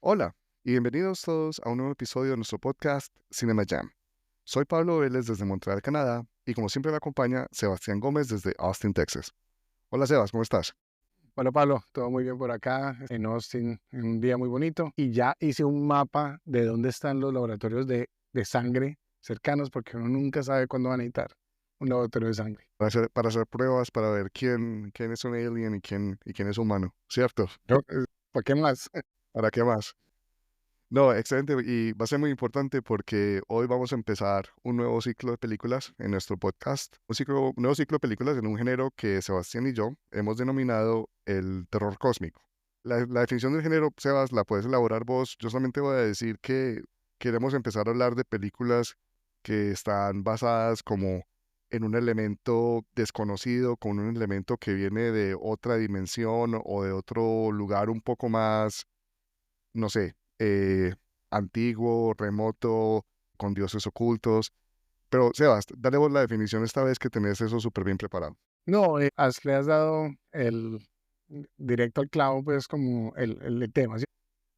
Hola y bienvenidos todos a un nuevo episodio de nuestro podcast Cinema Jam. Soy Pablo Vélez desde Montreal, Canadá, y como siempre me acompaña Sebastián Gómez desde Austin, Texas. Hola Sebas, ¿cómo estás? Bueno, Pablo, todo muy bien por acá en Austin, en un día muy bonito. Y ya hice un mapa de dónde están los laboratorios de sangre cercanos, porque uno nunca sabe cuándo van a necesitar un laboratorio de sangre. Para hacer pruebas, para ver quién es un alien y quién es humano, ¿cierto? ¿Para qué más? ¿Para qué más? No, excelente, y va a ser muy importante porque hoy vamos a empezar un nuevo ciclo de películas en nuestro podcast. Un nuevo ciclo de películas en un género que Sebastián y yo hemos denominado el terror cósmico. La definición del género, Sebas, la puedes elaborar vos. Yo solamente voy a decir que queremos empezar a hablar de películas que están basadas como en un elemento desconocido, con un elemento que viene de otra dimensión o de otro lugar un poco más, no sé, antiguo, remoto, con dioses ocultos. Pero, Sebas, dale vos la definición esta vez que tenés eso súper bien preparado. No, le has dado el directo al clavo, pues como el tema, ¿sí?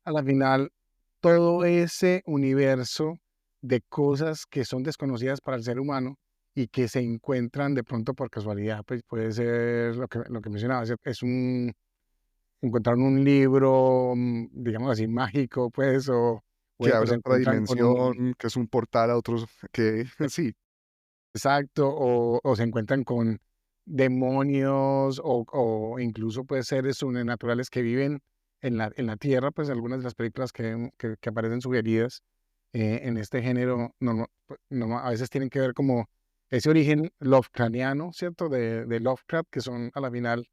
A la final, todo ese universo de cosas que son desconocidas para el ser humano y que se encuentran de pronto por casualidad, pues puede ser lo que mencionaba, encontraron un libro, digamos así, mágico, pues, Que o abre se otra encuentran con un, dimensión, que es un portal a otros, que sí, exacto, o se encuentran con demonios o incluso, pues, seres sobrenaturales que viven en la tierra, pues, algunas de las películas que aparecen sugeridas, en este género, a veces tienen que ver como ese origen Lovecraftiano, ¿cierto? De Lovecraft, que son a la final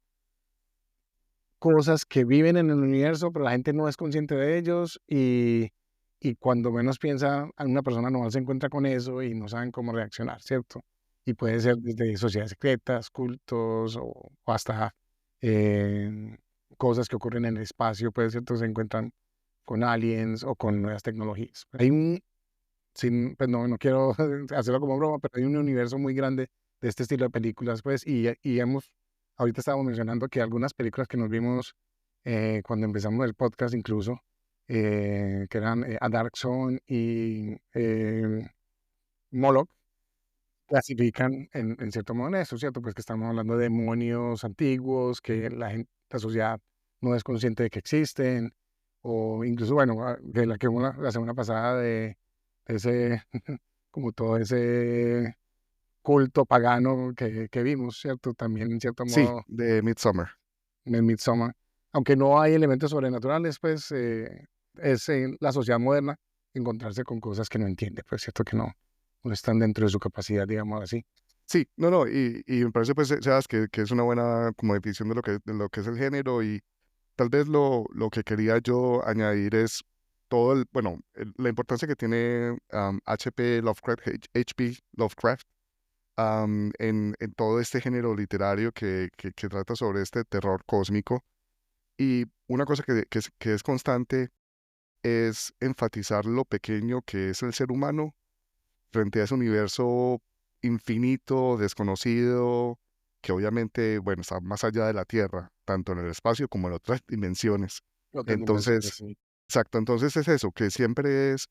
cosas que viven en el universo, pero la gente no es consciente de ellos y cuando menos piensa, a una persona normal se encuentra con eso y no saben cómo reaccionar, ¿cierto? Y puede ser desde sociedades secretas, cultos o hasta eh, cosas que ocurren en el espacio, pues, ¿cierto? Se encuentran con aliens o con nuevas tecnologías. Hay un, pues no quiero hacerlo como broma, pero hay un universo muy grande de este estilo de películas, pues, ahorita estábamos mencionando que algunas películas que nos vimos cuando empezamos el podcast incluso, que eran A Dark Zone y Moloch, clasifican en cierto modo en eso, ¿cierto? Pues que estamos hablando de demonios antiguos, que la sociedad no es consciente de que existen, o incluso, bueno, de la que hubo la semana pasada de ese, como todo ese culto pagano que vimos, ¿cierto? También en cierto sí, modo de Midsommar. en el Midsommar. Aunque no hay elementos sobrenaturales, pues es en la sociedad moderna encontrarse con cosas que no entiende, pues cierto que no están dentro de su capacidad, digamos así. Sí, no, no, y me parece, pues, Sebas, que es una buena como definición de lo que es el género, y tal vez lo que quería yo añadir es bueno, la importancia que tiene H.P. Lovecraft, H.P. Lovecraft, en todo este género literario que trata sobre este terror cósmico. Y una cosa que es constante es enfatizar lo pequeño que es el ser humano frente a ese universo infinito, desconocido, que obviamente, bueno, está más allá de la Tierra, tanto en el espacio como en otras dimensiones. Otras dimensiones, Entonces, sí. exacto, entonces es eso, que siempre es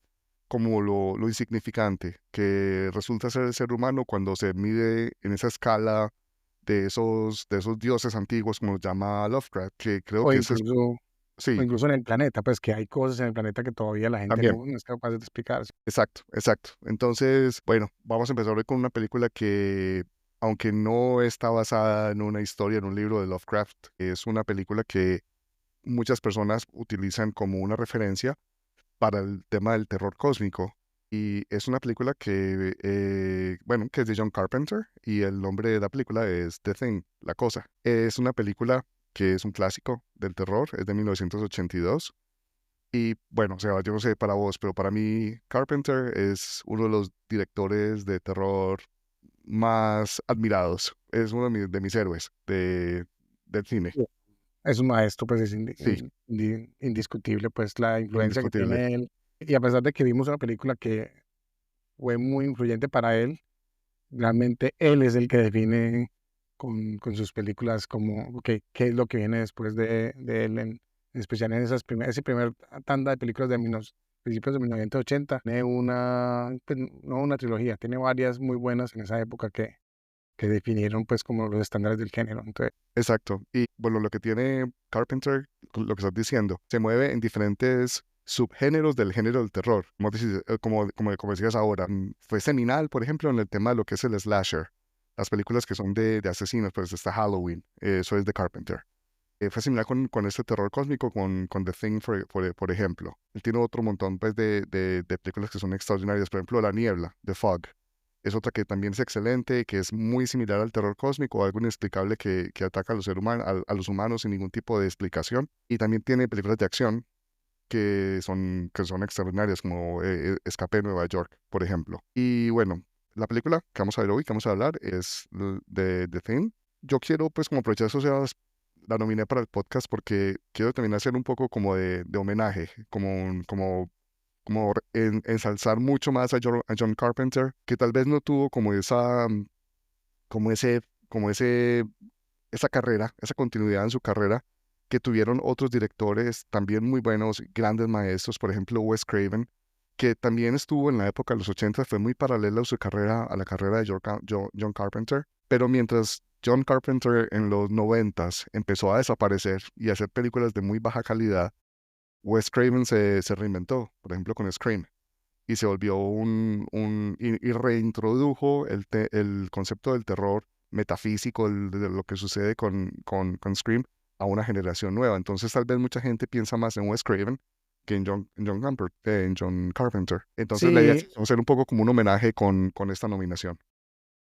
como lo insignificante, que resulta ser el ser humano cuando se mide en esa escala de esos dioses antiguos, como los llama Lovecraft, que creo O que ese es, incluso, o sí, incluso en el planeta, pues que hay cosas en el planeta que todavía la gente también. no es capaz de explicar. Exacto, exacto. Entonces, bueno, vamos a empezar hoy con una película que, aunque no está basada en una historia, en un libro de Lovecraft, es una película que muchas personas utilizan como una referencia para el tema del terror cósmico. Y es una película bueno, que es de John Carpenter, y el nombre de la película es The Thing, La Cosa. Es una película que es un clásico del terror, es de 1982. Y bueno, o sea, yo no sé para vos, pero para mí Carpenter es uno de los directores de terror más admirados. Es uno de mis héroes del cine. Sí. Es un maestro, pues es Sí, indiscutible, pues la influencia que indiscutible. tiene él. Y a pesar de que vimos una película que fue muy influyente para él, realmente él es el que define con sus películas como qué es lo que viene después de él en en especial en ese primer tanda de películas de principios de 1980. Tiene pues, no una trilogía, tiene varias muy buenas en esa época que definieron pues como los estándares del género. Entonces, Exacto. Y bueno, lo que tiene Carpenter, lo que estás diciendo, se mueve en diferentes subgéneros del género del terror. Como decías ahora, fue seminal, por ejemplo, en el tema de lo que es el slasher. Las películas que son de asesinos, pues está Halloween, eso es de Carpenter. Fue similar con este terror cósmico, con The Thing, por ejemplo. Él tiene otro montón pues, de películas que son extraordinarias. Por ejemplo, La Niebla, The Fog. Es otra que también es excelente, que es muy similar al terror cósmico, algo inexplicable que ataca a a los humanos sin ningún tipo de explicación. Y también tiene películas de acción que son extraordinarias, como Escape de Nueva York, por ejemplo. Y bueno, la película que vamos a ver hoy, que vamos a hablar, es de The Thing. Yo quiero, pues, como aprovechar eso, la nominé para el podcast porque quiero también hacer un poco como de homenaje, ensalzar mucho más a John Carpenter, que tal vez no tuvo como como ese, como ese, esa carrera, esa continuidad en su carrera que tuvieron otros directores también muy buenos, grandes maestros, por ejemplo Wes Craven, que también estuvo en la época de los 80, fue muy paralela a su carrera, a la carrera de John Carpenter, pero mientras John Carpenter en los 90 empezó a desaparecer y a hacer películas de muy baja calidad, Wes Craven se reinventó, por ejemplo con Scream, y se volvió y reintrodujo el concepto del terror metafísico, de lo que sucede con Scream a una generación nueva. Entonces tal vez mucha gente piensa más en Wes Craven que en John Carpenter. Entonces la idea es sí, hacer un poco como un homenaje con esta nominación.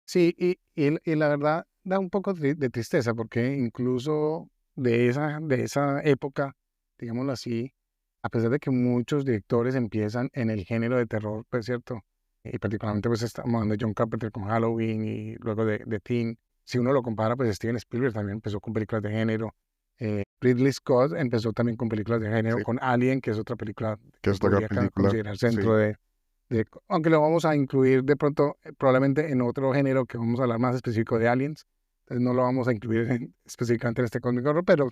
sí, y la verdad da un poco de tristeza porque incluso de esa época, digámoslo así, a pesar de que muchos directores empiezan en el género de terror, pues cierto, y particularmente pues estamos hablando de John Carpenter con Halloween y luego de Teen, si uno lo compara, pues Steven Spielberg también empezó con películas de género, Ridley Scott empezó también con películas de género, Sí, con Alien, que es otra película que que es otra gran podría película. considerarse Sí, dentro aunque lo vamos a incluir de pronto probablemente en otro género que vamos a hablar más específico de Aliens, entonces no lo vamos a incluir específicamente en este Cosmic Horror, pero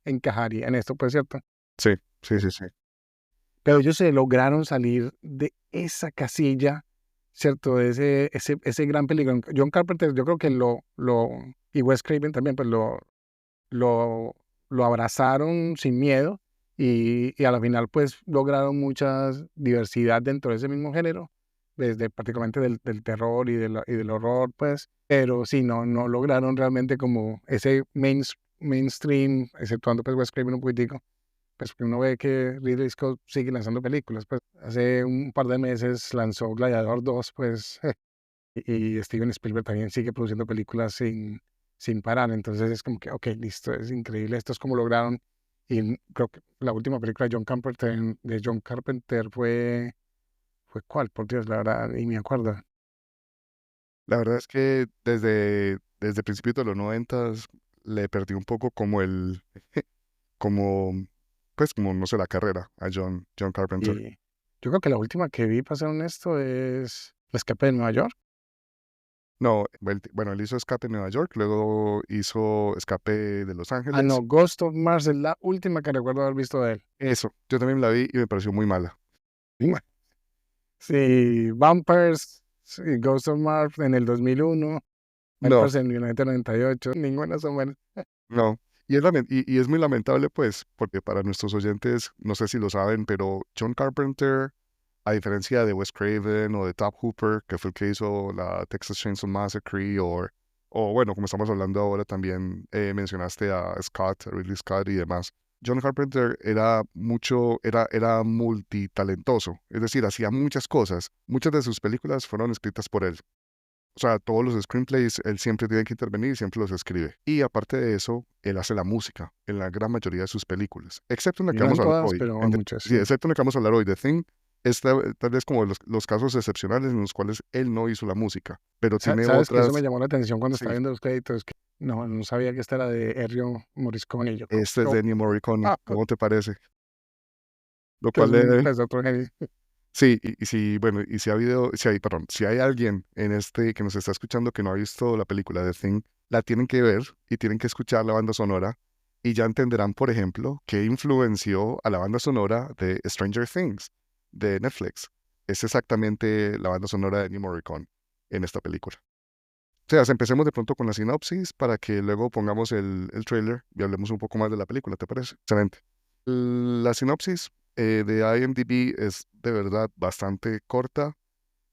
encajaría en esto, pues cierto. sí, sí, sí, sí. Pero ellos se lograron salir de esa casilla, ¿cierto? De ese gran peligro. John Carpenter, yo creo que y Wes Craven también, pues lo, lo abrazaron sin miedo y a la final, pues lograron mucha diversidad dentro de ese mismo género, desde particularmente del terror y del horror, pues. Pero sí, no lograron realmente como ese mainstream, exceptuando pues Wes Craven un poquitico, pues que uno ve que Ridley Scott sigue lanzando películas, pues hace un par de meses lanzó Gladiador 2, pues, y Steven Spielberg también sigue produciendo películas sin parar, entonces es como que, ok, listo, es increíble, esto es como lograron, y creo que la última película de John Carpenter fue ¿cuál? Por Dios, la verdad, y me acuerdo. La verdad es que desde principios de los 90 le perdí un poco como, como, no sé, la carrera a John Carpenter. Y yo creo que la última que vi, para ser honesto, es El Escape de Nueva York. No, bueno, él hizo Escape en Nueva York, luego hizo Escape de Los Ah, no, Ángeles. Ghost of Mars es la última que recuerdo haber visto de él. Eso, yo también la vi y me pareció muy mala. Sí, Vampires, sí, Ghost of Mars en el 2001, No, Vampires en 1998, ninguna son buenas. no. Y es muy lamentable, pues, porque para nuestros oyentes, no sé si lo saben, pero John Carpenter, a diferencia de Wes Craven o de Top Hooper, que fue el que hizo la Texas Chainsaw Massacre, o bueno, como estamos hablando ahora, también mencionaste a Scott, a Ridley Scott y demás. John Carpenter era multitalentoso, es decir, hacía muchas cosas. Muchas de sus películas fueron escritas por él. O sea, todos los screenplays, él siempre tiene que intervenir y siempre los escribe. Y aparte de eso, él hace la música en la gran mayoría de sus películas, excepto en la Y que no vamos en a hablar todas, hoy. pero en muchas, Sí, sí. excepto en la que vamos a hablar hoy, The Thing, es tal vez como los casos excepcionales en los cuales él no hizo la música, pero tiene ¿Sabes que eso me otras. llamó la atención cuando Sí, estaba viendo los créditos? Que no sabía que esta era de Ennio Morricone. Y yo, este es de Ennio Morricone, ah, ¿cómo te parece? Lo que es cual un pues, otro genio. sí, y si, bueno, y si ha habido, si hay, perdón, si hay alguien en este que nos está escuchando que no ha visto la película de Thing, la tienen que ver y tienen que escuchar la banda sonora Y ya entenderán, por ejemplo, qué influenció a la banda sonora de Stranger Things, de Netflix. Es exactamente la banda sonora de Ennio Morricone en esta película. O sea, empecemos de pronto con la sinopsis para que luego pongamos el trailer y hablemos un poco más de la película, ¿te parece? Excelente. La sinopsis de IMDb es de verdad bastante corta,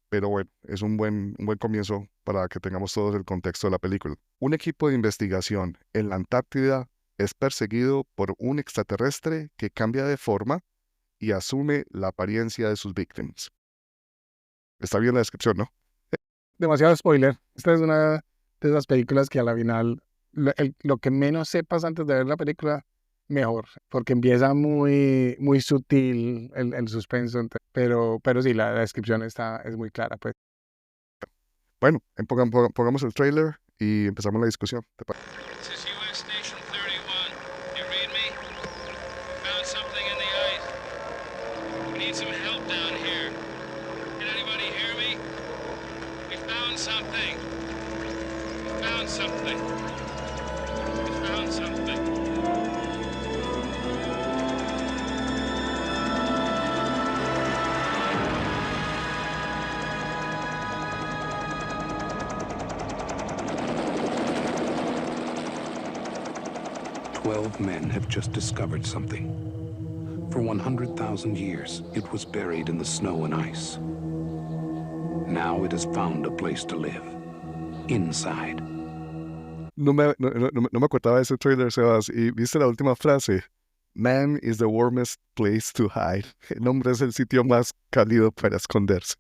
pero bueno, es un buen comienzo para que tengamos todos el contexto de la película. Un equipo de investigación en la Antártida es perseguido por un extraterrestre que cambia de forma y asume la apariencia de sus víctimas. Está bien la descripción, ¿no? Demasiado spoiler. Esta es una de esas películas que a la final, lo que menos sepas antes de ver la película, mejor, porque empieza muy sutil el suspenso, pero sí, la descripción es muy clara, pues. Bueno, pongamos el trailer y empezamos la discusión. This is U.S. Station 31. You read me? Found something in the ice. We need some help down here. Can anybody hear me? We found something. We found something. We found something. 12 men have just discovered something. For 100,000 years, it was buried in the snow and ice. Now it has found a place to live. Inside. No me acordaba de ese trailer, Sebas. ¿Y viste la última frase? Man is the warmest place to hide. El hombre es el sitio más cálido para esconderse.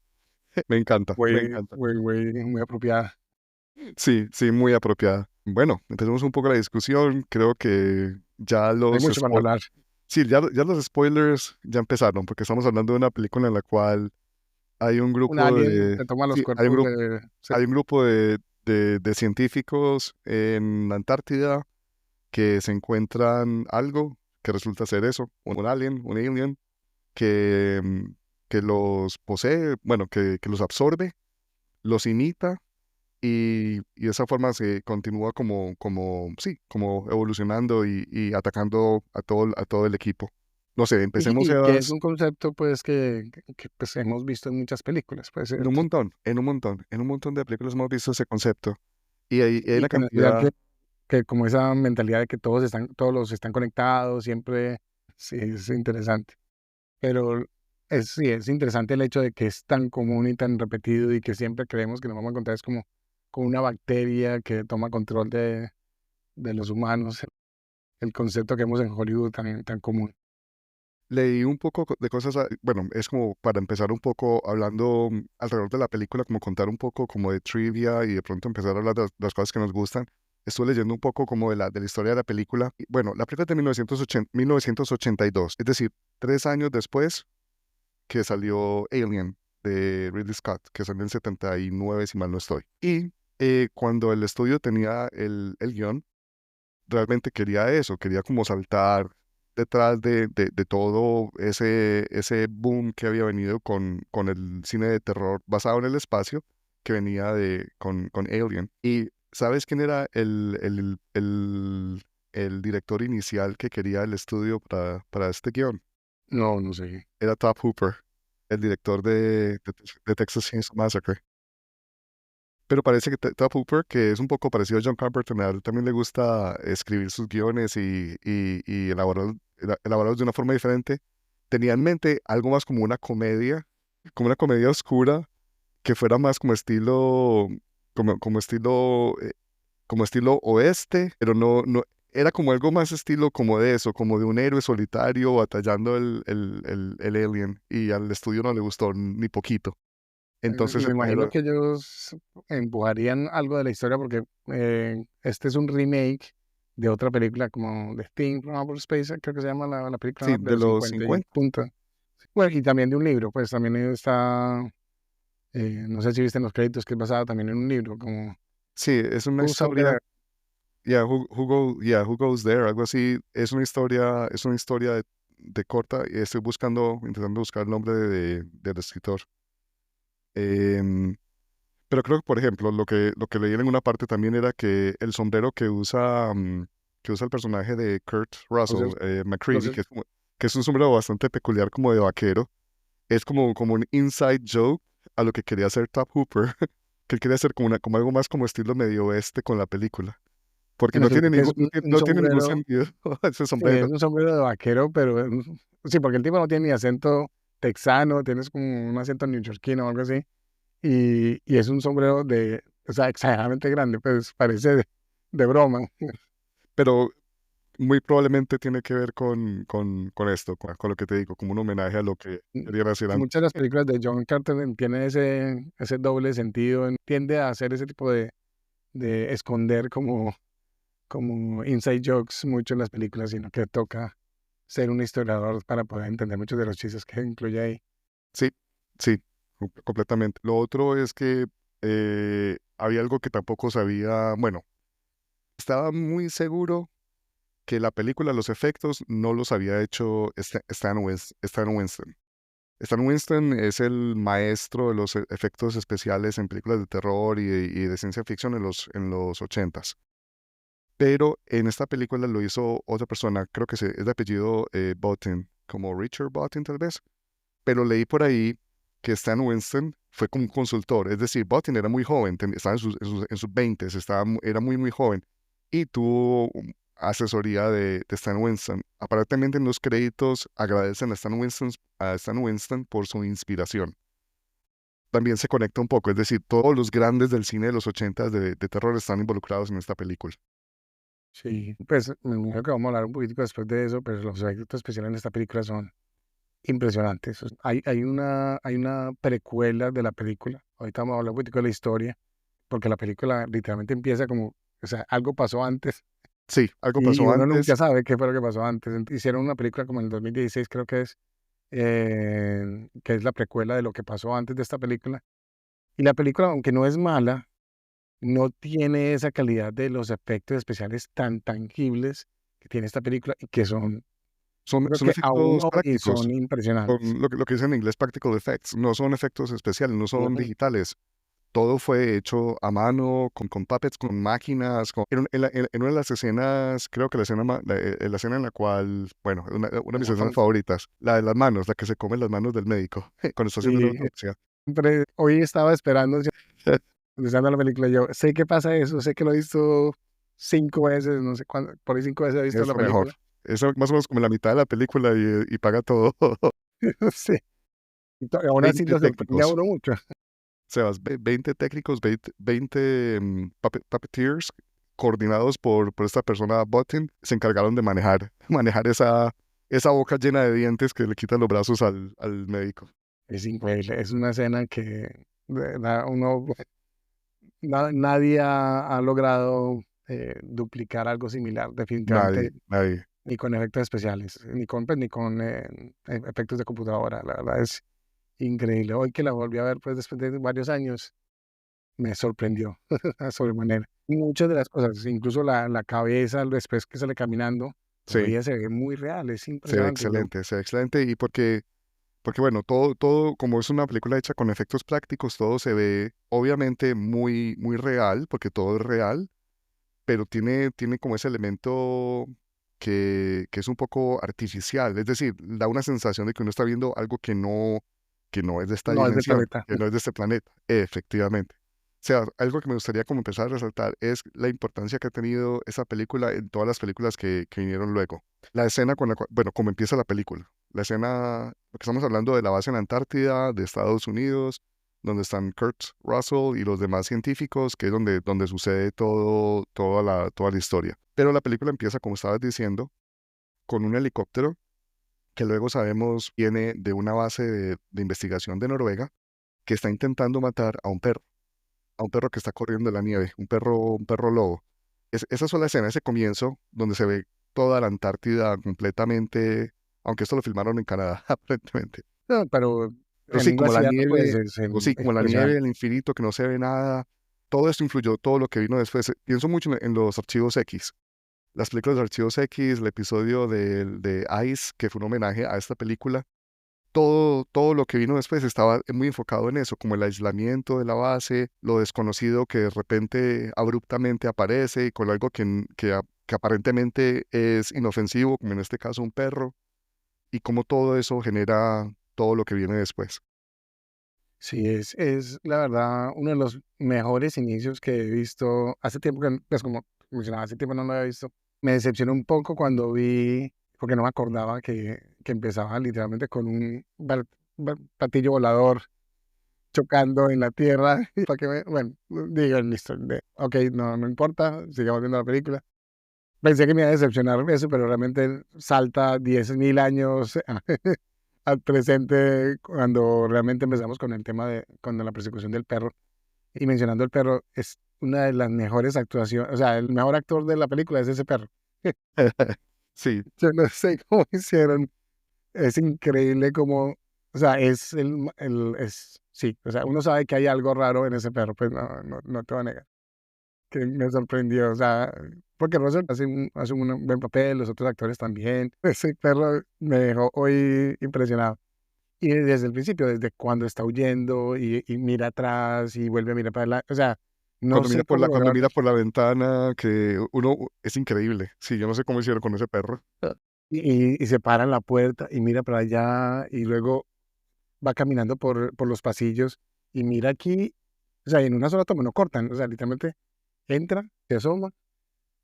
Me encanta, me encanta. Muy apropiada. Sí, sí, muy apropiada. Bueno, empecemos un poco la discusión. Creo que ya Hay los mucho para hablar. sí, ya los spoilers ya empezaron, porque estamos hablando de una película en la cual hay un Un grupo alien de que toma los sí, cuerpos de... hay un grupo de científicos en la Antártida que se encuentran algo que resulta ser eso, un alien que, que los posee, bueno, que los absorbe, los imita y de esa forma se continúa sí, como evolucionando y atacando a todo el equipo. No sé, empecemos, Y que es Sebas, un concepto, pues, que pues, hemos visto en muchas películas, pues, ¿cierto? en un montón de películas hemos visto ese concepto y hay Y una con la idea cantidad, que como esa mentalidad de que todos los están conectados, siempre, sí, es interesante. Pero sí, es interesante el hecho de que es tan común y tan repetido y que siempre creemos que nos vamos a encontrar es como una bacteria que toma control de los humanos, el concepto que vemos en Hollywood tan común. leí un poco de cosas, bueno, es como para empezar un poco hablando alrededor de la película, como contar un poco como de trivia y de pronto empezar a hablar de las cosas que nos gustan. Estuve leyendo un poco como de la historia de la película. Y, bueno, la película es de 1982, es decir, 3 años después que salió Alien de Ridley Scott, que salió en 79, si mal no estoy. Y cuando el estudio tenía el guión, realmente quería eso, quería como saltar detrás de todo ese boom que había venido con el cine de terror basado en el espacio, que venía con Alien. ¿Y sabes quién era el director inicial que quería el estudio para este guión? No, no sé. Era Top Hooper, el director de Texas Chainsaw Massacre. Pero parece que Top Hooper, que es un poco parecido a John Carpenter, a él también le gusta escribir sus guiones y elaborarlos de una forma diferente, tenía en mente algo más como una comedia oscura, que fuera más como estilo, como estilo, como estilo oeste, pero no, era como algo más estilo como de eso, como de un héroe solitario batallando el alien, y al estudio no le gustó ni poquito. Entonces Me imagino escogieron, que ellos empujarían algo de la historia porque este es un remake de otra película como The Thing from Outer Space, creo que se llama la sí, película de de los los 50 y 50. punta. Bueno, y también de un libro, pues también está, no sé si viste en los créditos que es basado también en un libro, como Sí, es una Who's Out historia, There. Who Goes There, algo así. Es una historia de corta y estoy intentando buscar el nombre del escritor. Em, pero creo que, por ejemplo, lo que leí en una parte también era que el sombrero que usa que usa el personaje de Kurt Russell, McCready, Entonces, que es un sombrero bastante peculiar como de vaquero. Es como un inside joke a lo que quería hacer Top Hooper, que él quería hacer como algo más como estilo medio oeste con la película. Porque en no tiene efecto, que es ningún, un no tiene ningún sombrero, sentido ese sí, es sombrero. un sombrero de vaquero, pero sí, porque el tipo no tiene ni acento texano, tienes como un acento neoyorquino o algo así, y es un sombrero o sea, exageradamente grande, pues parece de broma. Pero muy probablemente tiene que ver con esto, con lo que te digo, como un homenaje a lo que querían hacer antes. Muchas de las películas de John Carter tienen ese doble sentido, tiende a hacer ese tipo de esconder como inside jokes mucho en las películas, sino que toca ser un historiador para poder entender muchos de los chistes que incluye ahí. Sí, sí, completamente. Lo otro es que había algo que tampoco sabía, bueno, estaba muy seguro que la película, los efectos, no los había hecho Stan Winston. Stan Winston es el maestro de los efectos especiales en películas de terror y de ciencia ficción en los 80s. Pero en esta película lo hizo otra persona, creo que es de apellido Botten, como Richard Botten tal vez. Pero leí por ahí que Stan Winston fue como un consultor, es decir, Botten era muy joven, estaba en sus 20s, era muy, muy joven, y tuvo asesoría de Stan Winston. Aparentemente en los créditos agradecen a Stan Winston por su inspiración. También se conecta un poco, es decir, todos los grandes del cine de los 80s de terror están involucrados en esta película. Sí, pues me imagino que vamos a hablar un poquitico después de eso, pero los efectos especiales en esta película son impresionantes. O sea, hay una precuela de la película. Ahorita vamos a hablar un poquitico de la historia, porque la película literalmente empieza como, o sea, algo pasó antes Sí, algo y pasó uno antes. nunca sabe qué fue lo que pasó antes. Hicieron una película como en el 2016, creo que es la precuela de lo que pasó antes de esta película. Y la película, aunque no es mala, no tiene esa calidad de los efectos especiales tan tangibles que tiene esta película y que son, Son, creo son que aún efectos hoy prácticos. son impresionantes. Son lo que dicen en inglés practical effects, no son efectos especiales, no son Ujú. digitales. Todo fue hecho a mano, con puppets, con máquinas. En una de las escenas, creo que la escena en la cual, bueno, una de mis escenas favoritas, la de las manos, la que se come las manos del médico cuando está haciendo la Sí, autopsia. hoy estaba esperando, empezando la película, yo sé que pasa eso, sé que lo he visto 5 veces, no sé cuándo, por ahí 5 veces he visto Es la lo mejor. película. Eso más o menos como la mitad de la película y paga todo. Sí, y aún así 20 lo sorprende a técnicos. uno mucho. Sebas, 20 técnicos, 20 puppeteers coordinados por esta persona Botin, se encargaron de manejar esa boca llena de dientes que le quitan los brazos al médico. Es increíble, es una escena que nadie ha logrado duplicar algo similar, Nadie, definitivamente, nadie. ni con efectos especiales, ni con efectos de computadora. La verdad es increíble. Hoy que la volví a ver, pues después de varios años, me sorprendió a sobremanera. Muchas de las cosas, incluso la cabeza, después que sale caminando, Sí, todavía se ve muy real, es impresionante. se ve excelente. Y porque bueno, todo, como es una película hecha con efectos prácticos, todo se ve obviamente muy, muy real, porque todo es real, pero tiene como ese elemento que es un poco artificial, es decir, da una sensación de que uno está viendo algo que no es de esta No es del dimensión, planeta. que no es de este planeta, efectivamente. O sea, algo que me gustaría como empezar a resaltar es la importancia que ha tenido esa película en todas las películas que vinieron luego. La escena bueno, como empieza la película, la escena, lo que estamos hablando de la base en la Antártida, de Estados Unidos, donde están Kurt Russell y los demás científicos, que es donde sucede toda la historia. Pero la película empieza, como estabas diciendo, con un helicóptero que luego sabemos viene de una base de investigación de Noruega que está intentando matar a un perro que está corriendo en la nieve, un perro lobo. Esa sola escena, ese comienzo, donde se ve toda la Antártida completamente, aunque esto lo filmaron en Canadá, aparentemente. No, pero Pero en sí, misma como la ciudad, pues nieve, es o sí, como la nieve, impresionante. el infinito, que no se ve nada, todo esto influyó, todo lo que vino después. Pienso mucho en los archivos X, las películas de archivos X, el episodio de Ice, que fue un homenaje a esta película. Todo lo que vino después estaba muy enfocado en eso, como el aislamiento de la base, lo desconocido que de repente abruptamente aparece y con algo que aparentemente es inofensivo, como en este caso un perro, y cómo todo eso genera todo lo que viene después. Sí, es la verdad uno de los mejores inicios que he visto. Hace tiempo que, pues como mencionaba, hace tiempo no lo había visto. Me decepcionó un poco cuando vi, porque no me acordaba que empezaba literalmente con un platillo volador chocando en la tierra. Para que bueno, digo, listo, ok, no importa, sigamos viendo la película. Pensé que me iba a decepcionar eso, pero realmente salta 10.000 años al presente cuando realmente empezamos con el tema con la persecución del perro. Y mencionando el perro, es una de las mejores actuaciones, o sea, el mejor actor de la película es ese perro. Sí, Yo no sé cómo hicieron, es increíble cómo, o sea, sí, o sea, uno sabe que hay algo raro en ese perro, pues no te voy a negar, que me sorprendió, o sea, porque Russell hace un buen papel, los otros actores también. Ese perro me dejó hoy impresionado. Y desde el principio, desde cuando está huyendo y mira atrás y vuelve a mirar para adelante, o sea, no sé cómo cuando lograron. mira por la ventana, que uno es increíble. Sí, yo no sé cómo hicieron con ese perro. Y se para en la puerta y mira para allá y luego va caminando por los pasillos y mira aquí, o sea, en una sola toma no cortan, o sea, literalmente entra, se asoma,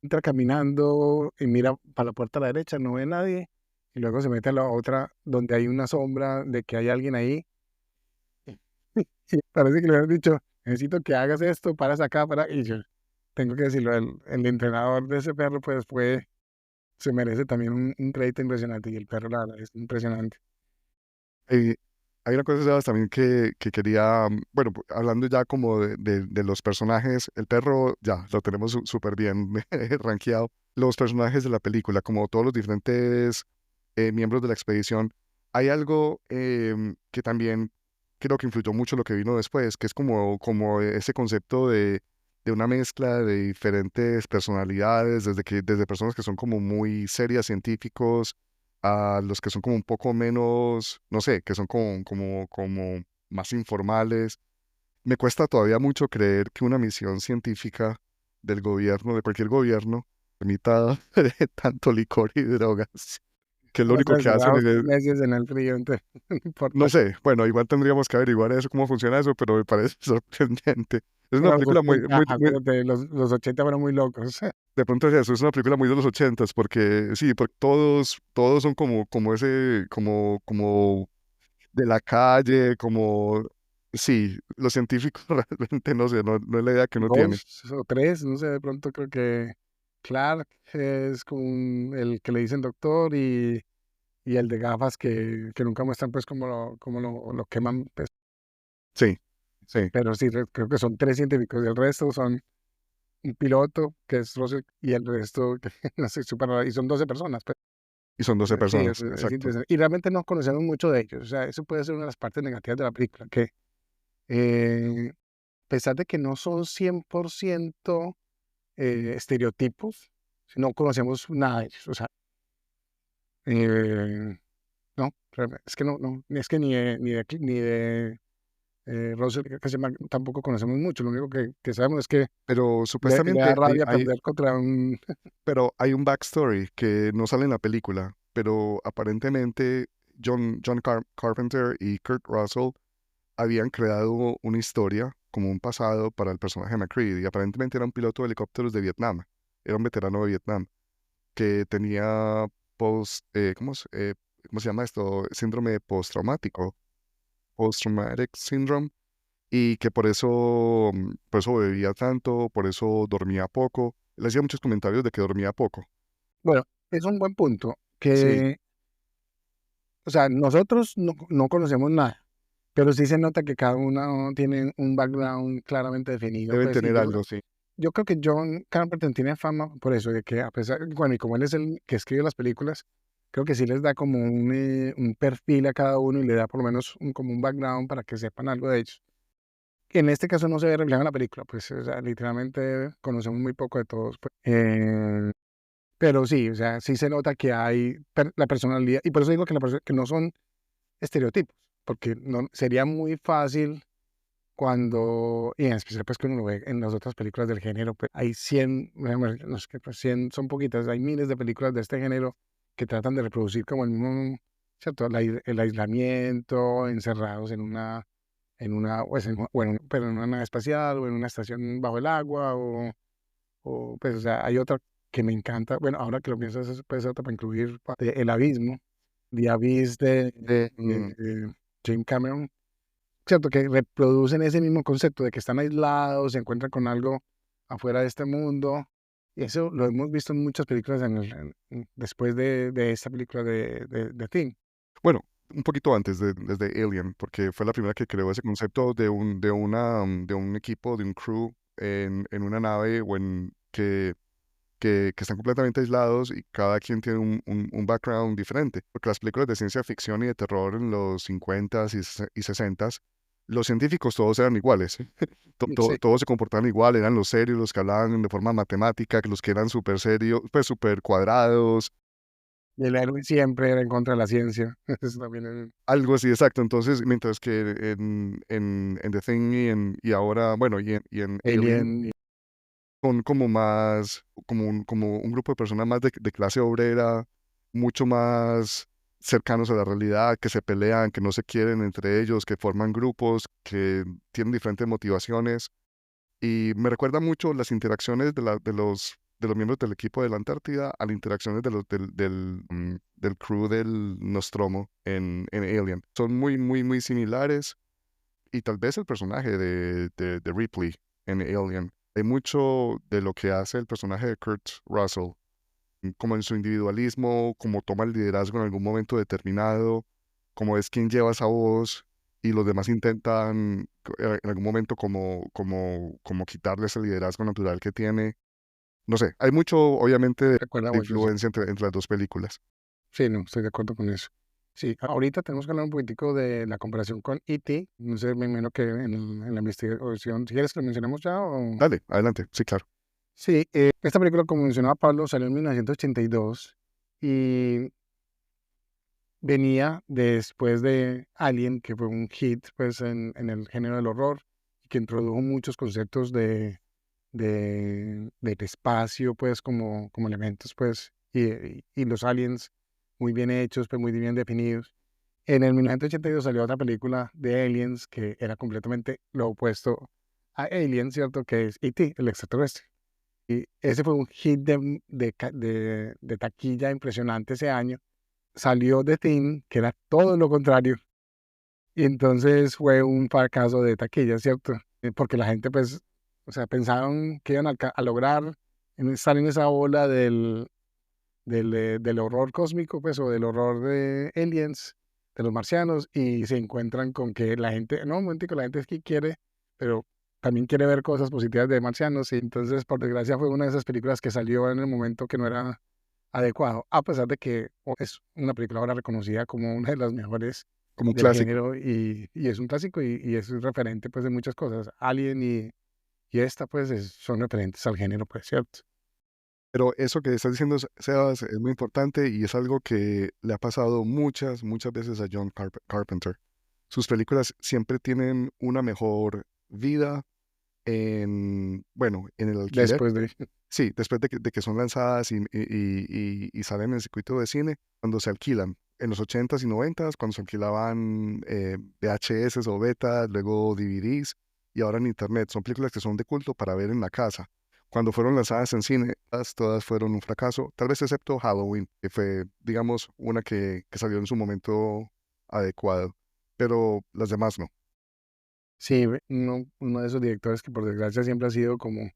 entra caminando y mira para la puerta a la derecha, no ve a nadie, y luego se mete a la otra donde hay una sombra de que hay alguien ahí. Y parece que le habían dicho, necesito que hagas esto, paras acá, y yo tengo que decirlo, el entrenador de ese perro se merece también un crédito impresionante, y el perro, la verdad, es impresionante. Eh, Hay una cosa, Sebas, también que quería, bueno, hablando ya como de los personajes, el perro ya lo tenemos súper bien rankeado. Los personajes de la película, como todos los diferentes miembros de la expedición, hay algo que también creo que influyó mucho lo que vino después, que es como ese concepto de una mezcla de diferentes personalidades, desde personas que son como muy serias, científicos, a los que son como un poco menos, no sé, que son como más informales. Me cuesta todavía mucho creer que una misión científica del gobierno, de cualquier gobierno, permita tanto licor y drogas, que lo Van a único estar que hacen encerrados es, meses en el frío, entonces no no importa. sé, bueno, igual tendríamos que averiguar eso, cómo funciona eso, pero me parece sorprendente. Es una Pero los película 80, acuérdate, los 80 fueron muy locos. de pronto es eso, es una película muy de los ochentas, porque sí, porque todos son como ese, como de la calle, como, sí, los científicos realmente no sé, no es la idea que uno tiene. Dos o tres, no sé, de pronto creo que Clark es como el que le dicen doctor y el de gafas que nunca muestran pues cómo lo queman, pues. Sí, sí, Pero sí, creo que son tres científicos y el resto son un piloto que es Russell y el resto que no sé, súper raro, y son 12 personas, pues. y son 12 Sí, es, personas, es exacto. interesante. Y realmente no conocemos mucho de ellos, o sea, eso puede ser una de las partes negativas de la película, que a pesar de que no son 100% estereotipos, no conocemos nada de ellos, o sea, eh, no, es que no, es que ni de Russell, que se llama, tampoco conocemos mucho, lo único que sabemos es que Pero le da supuestamente rabia perder contra un... pero hay un backstory que no sale en la película, pero aparentemente John Carpenter y Kurt Russell habían creado una historia como un pasado para el personaje de McCready, y aparentemente era un piloto de helicópteros de Vietnam, era un veterano de Vietnam, que tenía ¿cómo se llama esto? Síndrome postraumático, post-traumatic syndrome, y que por eso bebía tanto, por eso dormía poco. Le hacía muchos comentarios de que dormía poco. Bueno, es un buen punto, Sí, que, o sea, nosotros no conocemos nada, pero sí se nota que cada uno tiene un background claramente definido, deben pues, y tener yo algo, sí. Yo creo que John Carpenter tiene fama por eso, de que a pesar, bueno, y como él es el que escribe las películas, creo que sí les da como un perfil a cada uno y le da por lo menos como un background para que sepan algo de ellos. En este caso no se ve reflejado en la película, pues, o sea, literalmente conocemos muy poco de todos, pues. Pero sí, o sea, sí se nota que hay la personalidad, y por eso digo que no son estereotipos, porque no, sería muy fácil y en especial pues que uno lo ve en las otras películas del género, pues hay 100, bueno, no es que pues 100 son poquitas, hay miles de películas de este género que tratan de reproducir como el mismo, ¿cierto? El aislamiento, encerrados pues, pero en una nave espacial o en una estación bajo el agua pues, o sea, hay otra que me encanta, bueno, ahora que lo pienso, puede ser otra para incluir El Abismo, The Abyss de James Cameron, ¿cierto? Que reproducen ese mismo concepto de que están aislados, se encuentran con algo afuera de este mundo. Y eso lo hemos visto en muchas películas después de esta película de Thing. Bueno, un poquito antes desde Alien, porque fue la primera que creó ese concepto de un equipo, de un crew en una nave que están completamente aislados y cada quien tiene un background diferente. Porque las películas de ciencia ficción y de terror en los 50s y 60s, los científicos todos eran iguales. Sí. Todos se comportaban igual, eran los serios, los que hablaban de forma matemática, los que eran súper serios, pues súper cuadrados, Y el héroe siempre era en contra de la ciencia. Eso también es algo así, exacto. Entonces, mientras que en The Thing y ahora, bueno, y en Alien, Alien. son como más, como un grupo de personas más de clase obrera, mucho más cercanos a la realidad, que se pelean, que no se quieren entre ellos, que forman grupos, que tienen diferentes motivaciones. Y me recuerda mucho las interacciones de los miembros del equipo de la Antártida a las interacciones del crew del Nostromo en Alien. Son muy, muy, muy similares. Y tal vez el personaje de Ripley en Alien. Hay mucho de lo que hace el personaje de Kurt Russell, como en su individualismo, como toma el liderazgo en algún momento determinado, como es quien lleva esa voz y los demás intentan en algún momento como quitarle ese liderazgo natural que tiene. No sé, hay mucho, obviamente, Recuerda de mucho, sí. influencia entre las dos películas. Sí, no, estoy de acuerdo con eso. Sí, ahorita tenemos que hablar un poquitico de la comparación con E.T. No sé, me imagino que en la investigación, si quieres que lo mencionemos ya o... Dale, adelante, sí, claro. Sí, esta película, como mencionaba Pablo, salió en 1982 y venía después de Alien, que fue un hit pues, en el género del horror, que introdujo muchos conceptos del espacio, pues, como elementos, pues, y los aliens muy bien hechos, pues, muy bien definidos. En el 1982 salió otra película de aliens que era completamente lo opuesto a Alien, ¿cierto? Que es E.T., el extraterrestre. Y ese fue un hit de taquilla impresionante ese año. Salió The Thing, que era todo lo contrario. Y entonces fue un fracaso de taquilla, ¿cierto? Porque la gente, pues, o sea, pensaron que iban a lograr estar en esa ola del horror cósmico, pues, o del horror de aliens, de los marcianos, y se encuentran con que la gente, no, un momentico, la gente es que quiere, pero también quiere ver cosas positivas de marcianos, y entonces, por desgracia, fue una de esas películas que salió en el momento que no era adecuado, a pesar de que es una película ahora reconocida como una de las mejores Como un del clásico. género, y es un clásico, y es un referente, pues, de muchas cosas. Alien y esta, pues, son referentes al género, pues, ¿cierto? Pero eso que estás diciendo, Sebas, es muy importante y es algo que le ha pasado muchas, muchas veces a John Carpenter. Sus películas siempre tienen una mejor vida bueno, en el alquiler. Después de... Sí, después de que son lanzadas y salen en el circuito de cine, cuando se alquilan. En los 80s y 90s, cuando se alquilaban VHS o betas, luego DVDs, y ahora en internet. Son películas que son de culto para ver en la casa. Cuando fueron lanzadas en cine, todas fueron un fracaso, tal vez excepto Halloween, que fue, digamos, una que salió en su momento adecuado, pero las demás no. Sí, uno de esos directores que por desgracia siempre ha sido como,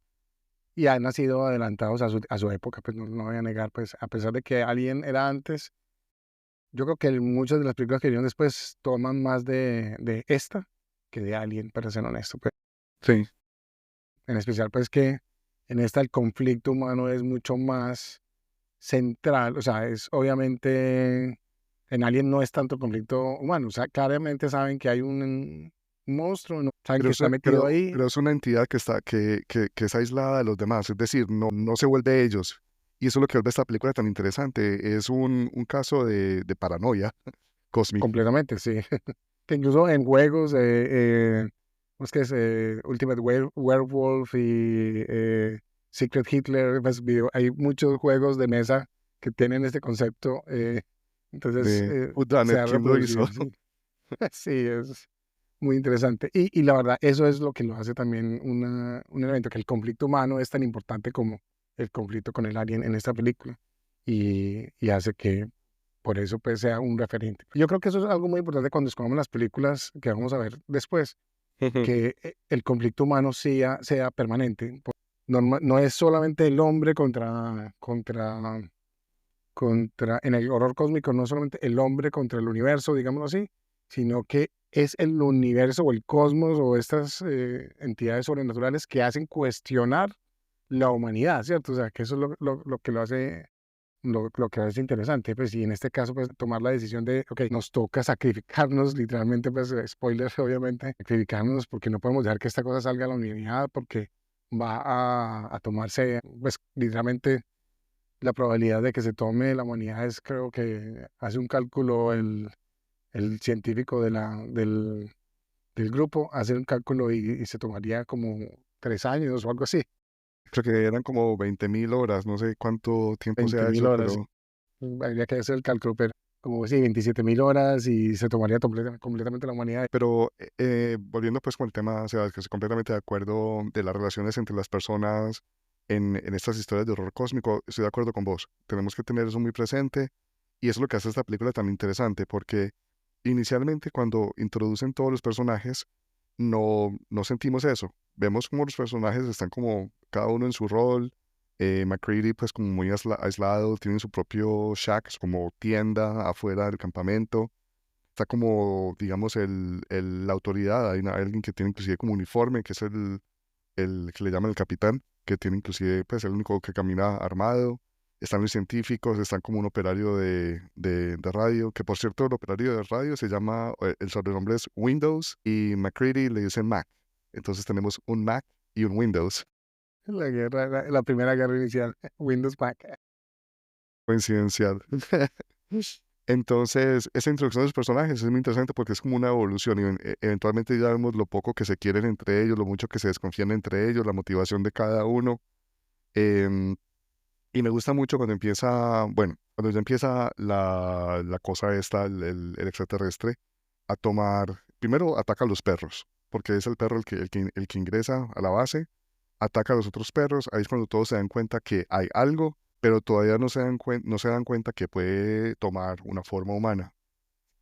y han nacido adelantados a su época, pues no voy a negar, pues a pesar de que Alien era antes, yo creo que muchas de las películas que vinieron después toman más de esta que de Alien, para ser honesto, pues. Sí. En especial, pues que en esta el conflicto humano es mucho más central, o sea, es obviamente, en Alien no es tanto el conflicto humano, o sea, claramente saben que hay un monstruo, ¿no? Saben que está metido ahí. Pero es una entidad que es aislada de los demás, es decir, no se vuelve ellos. Y eso es lo que vuelve esta película tan interesante. Es un caso de paranoia cósmica. Completamente, sí. Que incluso en juegos, ¿cómo es que es? Ultimate Werewolf y Secret Hitler, pues, hay muchos juegos de mesa que tienen este concepto, entonces De se Whodunit, ha ¿quién lo hizo? reproducido, sí. Sí, es muy interesante. Y la verdad, eso es lo que lo hace también un elemento, que el conflicto humano es tan importante como el conflicto con el alien en esta película. Y hace que por eso pues sea un referente. Yo creo que eso es algo muy importante cuando escogemos las películas que vamos a ver después, que el conflicto humano sea permanente. No es solamente el hombre en el horror cósmico, no solamente el hombre contra el universo, digámoslo así, sino que es el universo o el cosmos o estas entidades sobrenaturales que hacen cuestionar la humanidad, ¿cierto? O sea, que eso es lo que lo hace, lo que hace interesante, pues, y en este caso, pues, tomar la decisión de, ok, nos toca sacrificarnos, literalmente, pues, spoiler, obviamente, sacrificarnos porque no podemos dejar que esta cosa salga a la humanidad porque va a tomarse, pues, literalmente, la probabilidad de que se tome la humanidad es, creo que hace un cálculo el científico del grupo, hace un cálculo y se tomaría como 3 años o algo así, Creo que eran como 20.000 horas, no sé cuánto tiempo sea 20.000 eso, horas. pero Habría que hacer el cálculo, pero como sí, 27.000 horas y se tomaría completamente la humanidad. volviendo pues con el tema, o sea, que estoy completamente de acuerdo de las relaciones entre las personas en estas historias de horror cósmico, estoy de acuerdo con vos. Tenemos que tener eso muy presente y eso es lo que hace esta película tan interesante, porque inicialmente cuando introducen todos los personajes, no sentimos eso. Vemos como los personajes están como cada uno en su rol. McCready pues como muy aislado, tiene su propio shack, como tienda afuera del campamento. Está como, digamos, la autoridad. Hay alguien que tiene inclusive como uniforme, que es el que le llaman el capitán, que tiene inclusive pues el único que camina armado. Están los científicos, están como un operario de radio, que por cierto el operario de radio se llama, el sobrenombre es Windows y McCready le dice Mac. Entonces tenemos un Mac y un Windows. La primera guerra inicial, Windows Mac. Coincidencial. Entonces, esa introducción de los personajes es muy interesante porque es como una evolución y eventualmente ya vemos lo poco que se quieren entre ellos, lo mucho que se desconfían entre ellos, la motivación de cada uno. em, y me gusta mucho cuando empieza, bueno, cuando ya empieza la cosa esta, el extraterrestre, a tomar, primero ataca a los perros, porque es el perro el que ingresa a la base, ataca a los otros perros, ahí es cuando todos se dan cuenta que hay algo, pero todavía no se dan cuenta que puede tomar una forma humana.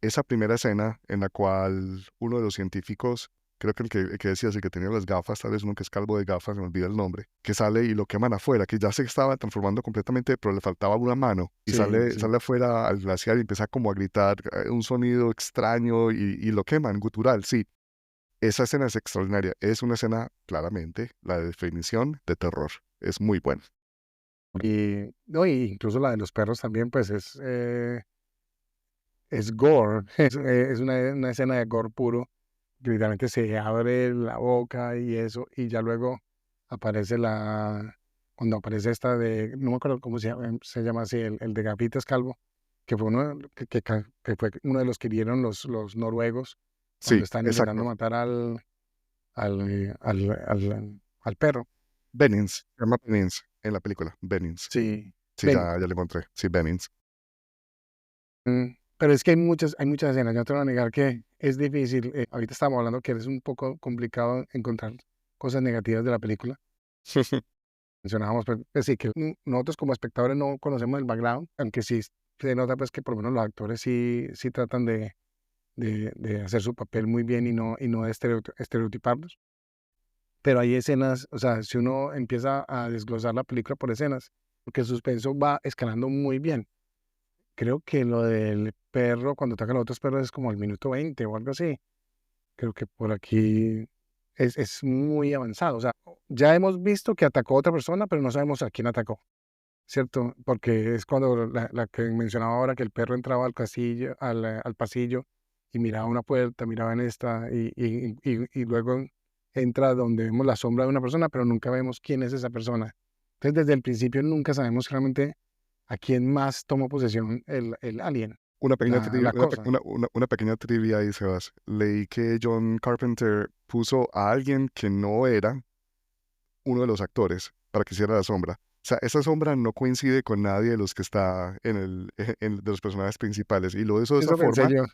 Esa primera escena en la cual uno de los científicos, creo que el que decías, el que tenía las gafas, tal vez uno que es calvo de gafas, se me olvida el nombre, que sale y lo queman afuera, que ya se estaba transformando completamente, pero le faltaba una mano, y Sí, sí. sale afuera al glaciar y empieza como a gritar un sonido extraño y lo queman, gutural, sí. Esa escena es extraordinaria, es una escena claramente la definición de terror, es muy buena. Y, no, y incluso la de los perros también, pues es gore, es una escena de gore puro, que literalmente se abre la boca y eso, y ya luego aparece cuando aparece esta no me acuerdo cómo se llama así, el de Gafitas Calvo, que fue que fue uno de los que dieron los noruegos cuando Sí, están intentando exacto. matar al perro. Bennings, se llama Bennings en la película, Bennings. Sí, Sí, ven. ya le encontré, sí, Bennings. Pero es que hay muchas escenas, yo no te voy a negar que es difícil. Ahorita estábamos hablando que es un poco complicado encontrar cosas negativas de la película. Mencionábamos, pues sí, que nosotros como espectadores no conocemos el background, aunque sí se nota pues que por lo menos los actores sí tratan de hacer su papel muy bien y no de estereotiparlos. Pero hay escenas, o sea, si uno empieza a desglosar la película por escenas, porque el suspenso va escalando muy bien. Creo que lo del perro, cuando atacan a los otros perros, es como al minuto 20 o algo así. Creo que por aquí es muy avanzado. O sea, ya hemos visto que atacó a otra persona, pero no sabemos a quién atacó, ¿cierto? Porque es cuando la que mencionaba ahora, que el perro entraba al pasillo y miraba una puerta, miraba en esta, y luego entra donde vemos la sombra de una persona, pero nunca vemos quién es esa persona. Entonces, desde el principio nunca sabemos realmente a quién más tomó posesión el alien. Una pequeña, la cosa. una pequeña trivia ahí, Sebas. Leí que John Carpenter puso a alguien que no era uno de los actores para que hiciera la sombra. O sea, esa sombra no coincide con nadie de los que está de los personajes principales. Y lo hizo de esa Eso pensé forma yo.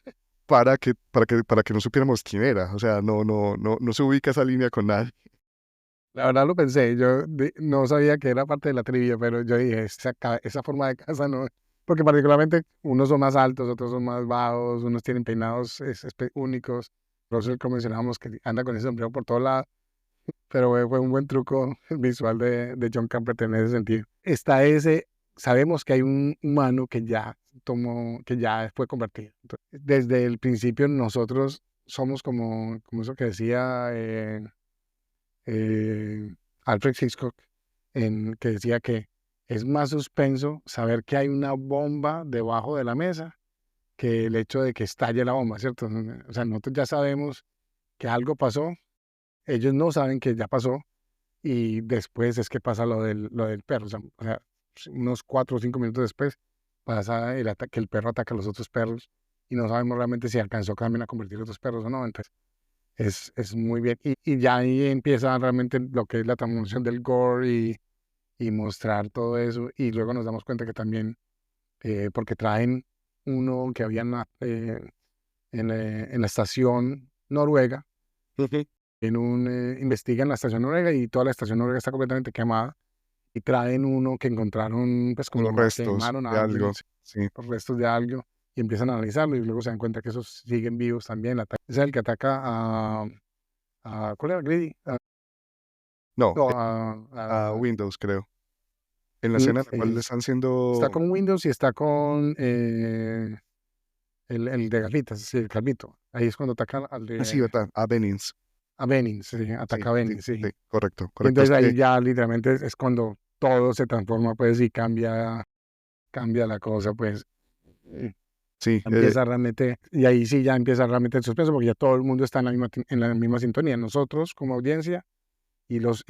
para que no supiéramos quién era. O sea, no se ubica esa línea con nadie. La verdad lo pensé. No sabía que era parte de la trivia, pero yo dije, esa forma de casa no. Porque particularmente unos son más altos, otros son más bajos, unos tienen peinados únicos. Russell, como mencionábamos, que anda con ese sombrero por todos lados. Pero fue un buen truco visual de John Carpenter en ese sentido. Sabemos que hay un humano que ya fue convertido. Entonces, desde el principio nosotros somos como eso que decía Alfred Hitchcock, que decía que es más suspenso saber que hay una bomba debajo de la mesa que el hecho de que estalle la bomba, ¿cierto? O sea, nosotros ya sabemos que algo pasó, ellos no saben que ya pasó, y después es que pasa lo del perro. O sea, unos 4 o 5 minutos después pasa que el perro ataca a los otros perros y no sabemos realmente si alcanzó también a convertir a otros perros o no. Entonces, es muy bien. Y ya ahí empieza realmente lo que es la transformación del gore y mostrar todo eso. Y luego nos damos cuenta que también, porque traen uno que había en la estación noruega, investigan la estación noruega y toda la estación noruega está completamente quemada, y traen uno que encontraron, pues Con los como restos quemaron de a alguien, algo. Sí. los restos de algo, y empiezan a analizarlo y luego se dan cuenta que esos siguen vivos también. Ese es el que ataca ¿cuál era? Greedy. No, No, a Windows, creo. En la mm, escena en la cual le es- están está haciendo... con Windows y está con el de gafitas, sí, el calvito. Ahí es cuando ataca Ah, sí, ¿verdad? A Bennings. a Benin, sí, Sí, ataca a sí, Benin, sí. sí, correcto, Y correcto. Es entonces ahí que ya literalmente es cuando todo se transforma, pues, y cambia la cosa, pues. eh, sí, Empieza realmente, y ahí sí ya empieza realmente el suspenso, porque ya todo el mundo está en la misma sintonía. Nosotros como audiencia y los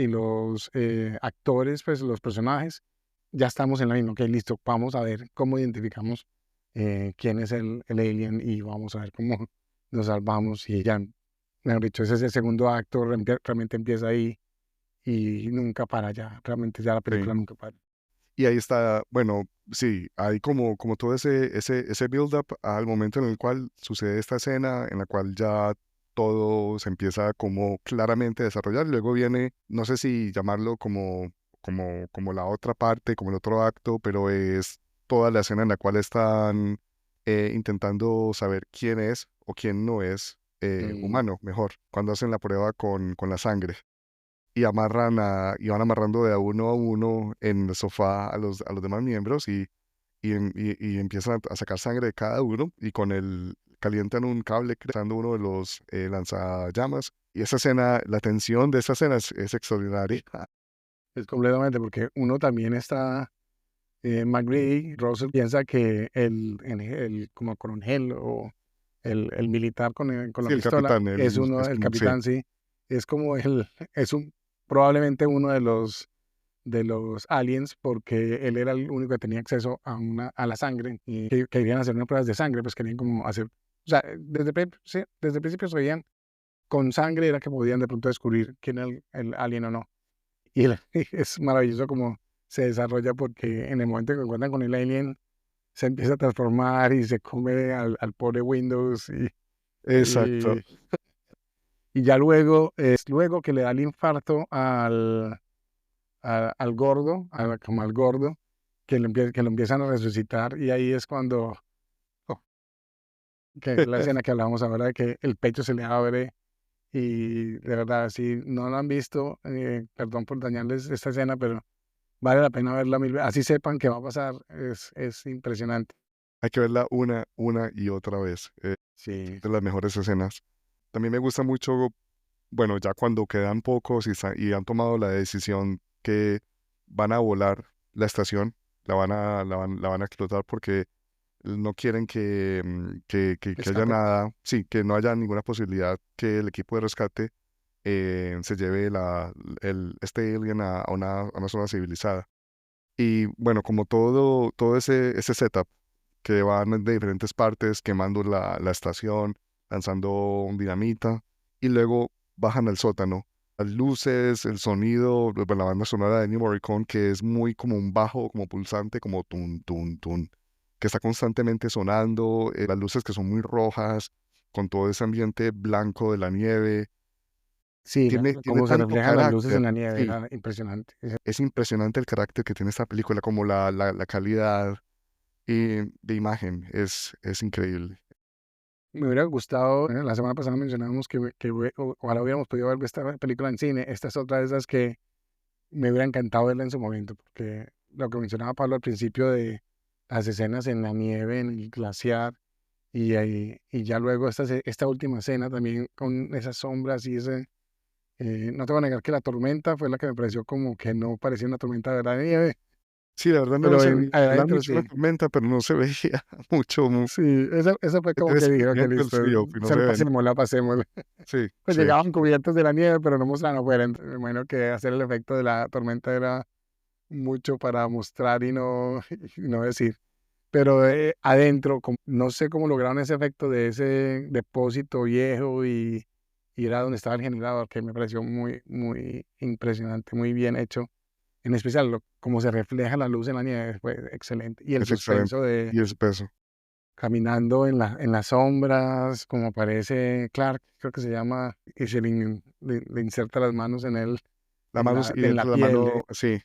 actores, pues los personajes, ya estamos en la misma. Ok, listo, vamos a ver cómo identificamos quién es el alien, y vamos a ver cómo nos salvamos. Y ya, mejor dicho, ese es el segundo acto, realmente empieza ahí y nunca para ya. Realmente ya la sí. película nunca para. Y ahí está, bueno, sí, hay como todo ese build-up al momento en el cual sucede esta escena, en la cual ya todo se empieza como claramente a desarrollar. Y luego viene, no sé si llamarlo como la otra parte, como el otro acto, pero es toda la escena en la cual están intentando saber quién es o quién no es Mm, humano, mejor, cuando hacen la prueba con la sangre y y van amarrando de a uno en el sofá a los demás miembros y empiezan a sacar sangre de cada uno y calientan un cable creando uno de los lanzallamas. Y esa escena, la tensión de esa escena es extraordinaria. es completamente, porque uno también está, McGrady, Russell piensa que el como coronel o el militar con la Sí, el pistola capitán, es uno, es el como, sí, capitán, sí, es como es probablemente uno de los aliens, porque él era el único que tenía acceso a la sangre, y que querían hacer unas pruebas de sangre, pues querían como hacer, o sea, sí, desde el principio se veían con sangre, era que podían de pronto descubrir quién era el alien o no. Y es maravilloso como se desarrolla, porque en el momento que encuentran con el alien, se empieza a transformar y se come al pobre Windows, exacto. y, y ya luego, luego que le da el infarto al gordo, como al gordo, que lo empiezan a resucitar, y ahí es cuando, oh, que es la escena que hablábamos ahora, de que el pecho se le abre. Y de verdad, si no lo han visto, perdón por dañarles esta escena, pero vale la pena verla mil veces. Así sepan qué va a pasar, es impresionante. Hay que verla una y otra vez. Sí, De las mejores escenas. También me gusta mucho, bueno, ya cuando quedan pocos y han tomado la decisión que van a volar la estación, la van a explotar porque no quieren que haya escape. nada, sí, que no haya ninguna posibilidad que el equipo de rescate se lleve este alien a una zona civilizada. Y bueno, como todo ese setup que van de diferentes partes, quemando la estación, lanzando dinamita, y luego bajan al sótano. Las luces, el sonido, pues, la banda sonora de Ennio Morricone, que es muy como un bajo, como pulsante, como tun, tun, tun, que está constantemente sonando, las luces que son muy rojas, con todo ese ambiente blanco de la nieve. Sí, Tiene cómo se tanto reflejan las luces en carácter, la nieve, sí, era impresionante. es impresionante el carácter que tiene esta película, como la calidad de imagen, es increíble. Me hubiera gustado, la semana pasada mencionábamos ojalá hubiéramos podido ver esta película en cine. Esta es otra de esas que me hubiera encantado verla en su momento, porque lo que mencionaba Pablo al principio de las escenas en la nieve, en el glaciar, y ya luego esta última escena también con esas sombras y no te voy a negar que la tormenta fue la que me pareció como que no parecía una tormenta de verdad de nieve, Sí, la verdad no pero se veía, era adentro mucho una sí. tormenta, pero no se veía mucho, Sí, esa fue como debe que ser dije, ok, viento el listo, frío, y no se ven. pasémosla. Sí, Pues sí, llegaban cubiertos de la nieve, pero no mostraban afuera. Me imagino que hacer el efecto de la tormenta era mucho para mostrar y no decir. Pero adentro, no sé cómo lograron ese efecto de ese depósito viejo y era donde estaba el generador, que me pareció muy, muy impresionante, muy bien hecho. En especial, cómo se refleja la luz en la nieve, fue excelente. Y el es excelente. suspenso de Y el peso. caminando en las sombras, como aparece Clark, creo que se llama, y le inserta las manos en él, La mano y en la dentro de la piel. mano, sí,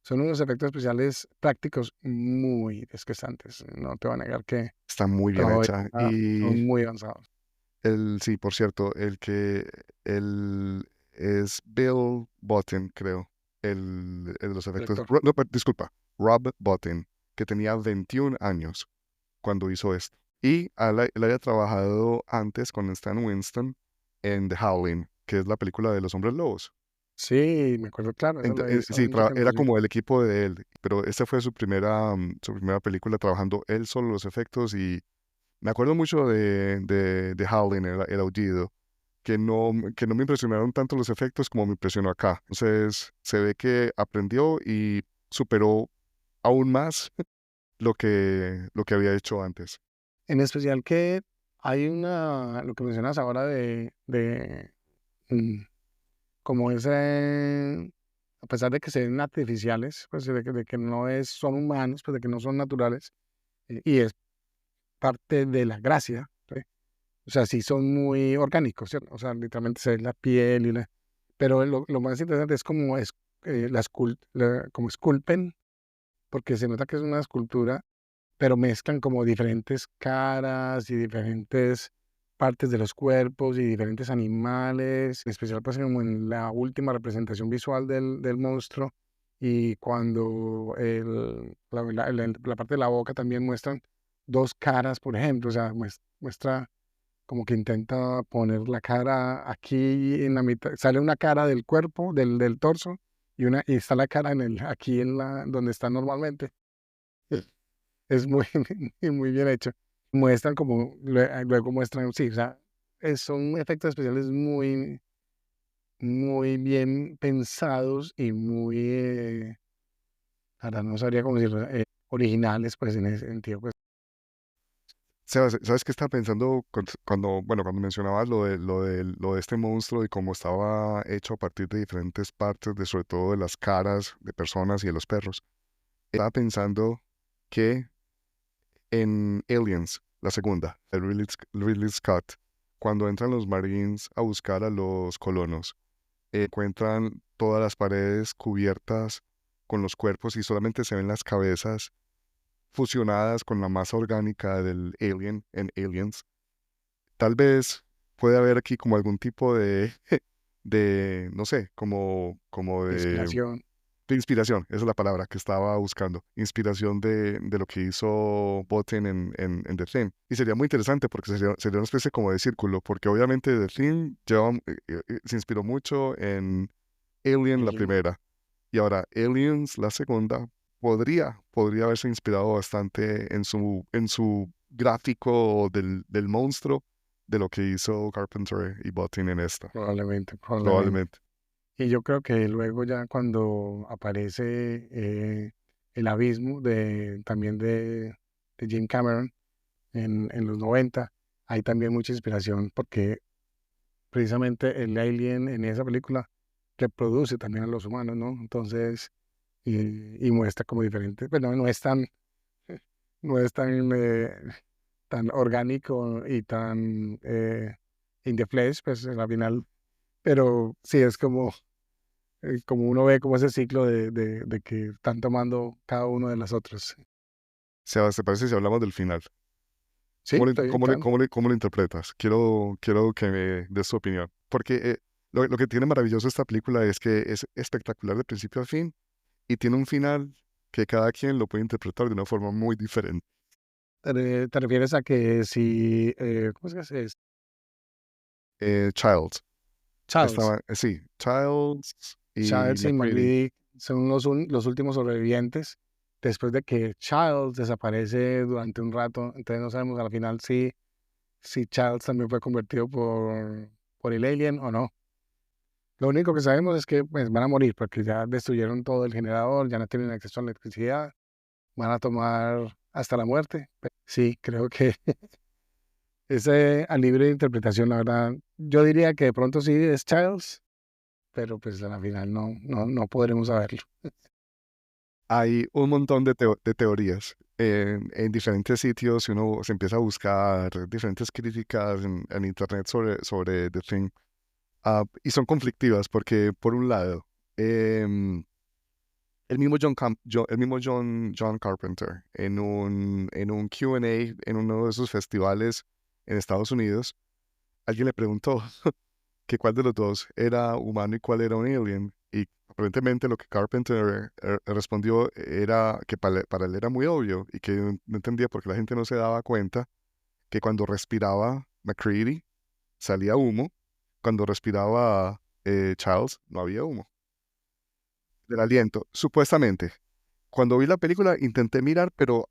Son unos efectos especiales prácticos muy desquestantes. No te voy a negar que está muy bien todavía hecha. Y son muy avanzados. sí, por cierto, el es Bill Bottin, creo, el de los efectos. Director. No, disculpa, Rob Bottin, que tenía 21 años cuando hizo esto. Y él había trabajado antes con Stan Winston en The Howling, que es la película de los hombres lobos. Sí, me acuerdo, claro, eso lo he visto Sí, mucho tiempo, era sí. como el equipo de él, pero esta fue su primera película trabajando él solo los efectos, y me acuerdo mucho de Howling, el aullido, que no me impresionaron tanto los efectos como me impresionó acá. Entonces se ve que aprendió y superó aún más lo que había hecho antes. En especial que hay lo que mencionas ahora mm, como ese, a pesar de que se ven artificiales, pues de que no son humanos, pues de que no son naturales, y es parte de la gracia, ¿sí? O sea, sí son muy orgánicos, ¿cierto? O sea, literalmente se ve la piel pero lo más interesante es como como esculpen, porque se nota que es una escultura, pero mezclan como diferentes caras y diferentes partes de los cuerpos y diferentes animales, en especial pues como en la última representación visual del monstruo, y cuando la parte de la boca también muestran dos caras, por ejemplo, o sea, muestra como que intenta poner la cara aquí en la mitad, sale una cara del cuerpo, del torso, y está la cara aquí donde está normalmente. Es muy, muy bien hecho. Muestran como, luego muestran, sí, o sea, son efectos especiales muy, muy bien pensados y muy, ahora no sabría cómo decirlo, originales, pues en ese sentido, pues. Sebas, ¿sabes qué estaba pensando cuando mencionabas lo de este monstruo y cómo estaba hecho a partir de diferentes partes, sobre todo de las caras de personas y de los perros? Estaba pensando que en Aliens, la segunda, de Ridley Scott, cuando entran los Marines a buscar a los colonos, encuentran todas las paredes cubiertas con los cuerpos y solamente se ven las cabezas fusionadas con la masa orgánica del alien en Aliens. Tal vez puede haber aquí como algún tipo no sé, como Inspiración. de inspiración, esa es la palabra que estaba buscando, inspiración de lo que hizo Botten en The Thing. Y sería muy interesante porque sería una especie como de círculo, porque obviamente The Thing se inspiró mucho en Alien la Alien. primera, y ahora Aliens la segunda podría haberse inspirado bastante en su gráfico del monstruo de lo que hizo Carpenter y Botten en esta, Probablemente, probablemente. probablemente. Y yo creo que luego ya cuando aparece el abismo también de de Jim Cameron en los 90. Hay también mucha inspiración porque precisamente el alien en esa película reproduce también a los humanos, ¿no? Entonces, y muestra como diferente, pero no es tan orgánico y tan in the flesh, pues al final, pero sí es como uno ve como ese ciclo de que están tomando cada uno de las otras. Sebas, ¿te parece si hablamos del final? Sí, está bien, claro. ¿Cómo lo interpretas? Quiero que me des tu opinión. Porque lo que tiene maravilloso esta película es que es espectacular de principio a fin y tiene un final que cada quien lo puede interpretar de una forma muy diferente. ¿Te refieres a que si, ¿cómo es que se dice? Childs. Charles. Sí, Childs y Childs y McCready. McGreedy son los últimos sobrevivientes después de que Childs desaparece durante un rato. Entonces no sabemos al final si Childs también fue convertido por el alien o no. Lo único que sabemos es que pues, van a morir porque ya destruyeron todo el generador, ya no tienen acceso a la electricidad, van a tomar hasta la muerte. Sí, creo que es a libre interpretación, la verdad. Yo diría que de pronto sí es Childs, pero pues a la final no podremos saberlo. Hay un montón de teorías en diferentes sitios y uno se empieza a buscar diferentes críticas en internet sobre The Thing. Y son conflictivas porque, por un lado, em, el mismo John Carpenter en un Q&A en uno de esos festivales en Estados Unidos, alguien le preguntó que cuál de los dos era humano y cuál era un alien. Y aparentemente lo que Carpenter respondió era que para él era muy obvio y que no entendía por qué la gente no se daba cuenta que cuando respiraba McCready salía humo, cuando respiraba Charles no había humo del aliento, supuestamente. Cuando vi la película intenté mirar, pero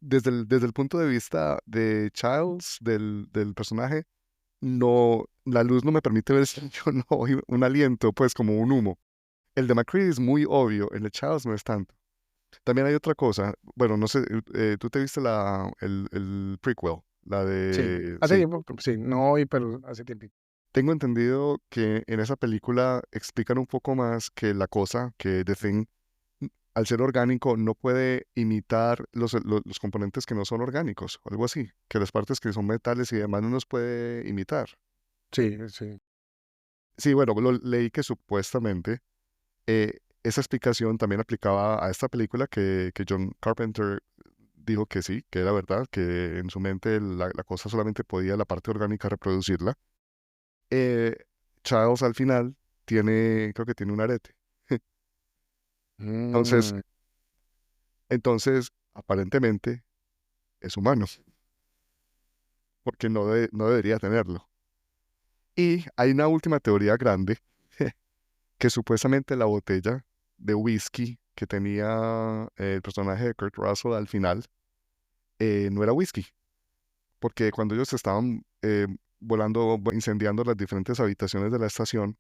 desde el punto de vista de Charles, del personaje, no, la luz no me permite ver si yo no oí un aliento, pues como un humo. El de McCready es muy obvio, el de Charles no es tanto. También hay otra cosa, bueno, no sé, tú te viste el prequel, la Sí, de... hace Sí, tiempo, sí, no hoy, pero hace tiempo. tengo entendido que en esa película explican un poco más que la cosa, que The Thing, al ser orgánico, no puede imitar los componentes que no son orgánicos, o algo así, que las partes que son metales y demás no nos puede imitar. Sí, sí. Sí, bueno, leí que supuestamente esa explicación también aplicaba a esta película que John Carpenter dijo que sí, que era verdad, que en su mente la cosa solamente podía la parte orgánica reproducirla. Eh, Charles al final creo que tiene un arete. Entonces, Mm, entonces aparentemente es humano, porque no debería tenerlo. Y hay una última teoría grande, que supuestamente la botella de whisky que tenía el personaje de Kurt Russell al final no era whisky, porque cuando ellos estaban volando, incendiando las diferentes habitaciones de la estación,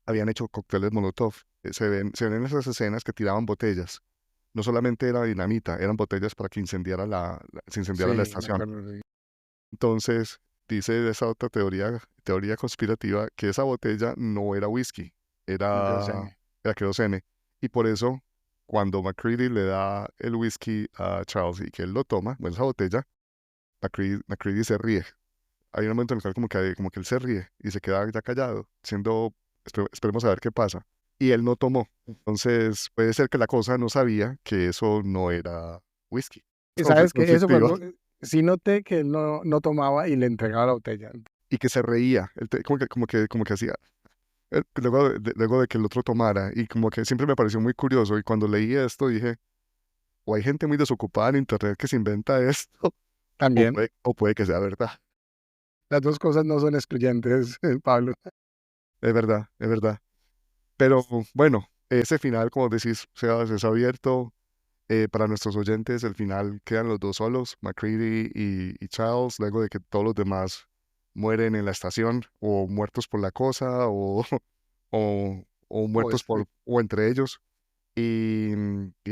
habían hecho cócteles Molotov. Se ven en esas escenas que tiraban botellas. No solamente era dinamita, eran botellas para que se incendiara la sí, me estación. acuerdo. Sí. Entonces, dice esa otra teoría conspirativa, que esa botella no era whisky, Yo era, sé. era querosene. Y por eso, cuando McCready le da el whisky a Charles y que él lo toma, bueno, esa botella, McCready se ríe. Hay un momento en el cual como que él se ríe y se queda ya callado, esperemos a ver qué pasa. Y él no tomó. Entonces, puede ser que la cosa no sabía que eso no era whisky. Es Y sabes que eso fue conflictiva. algo, sí noté que él no tomaba y le entregaba la botella. Y que se reía, como que hacía, luego de que el otro tomara, y como que siempre me pareció muy curioso, y cuando leí esto dije, o hay gente muy desocupada en internet que se inventa esto, También, o puede que sea verdad, las dos cosas no son excluyentes, Pablo. es verdad. Pero bueno, ese final, como decís, Sebas, es abierto. Para nuestros oyentes, el final quedan los dos solos, McCready y Charles, luego de que todos los demás mueren en la estación, o muertos por la cosa, o O muertos es- o entre ellos. Y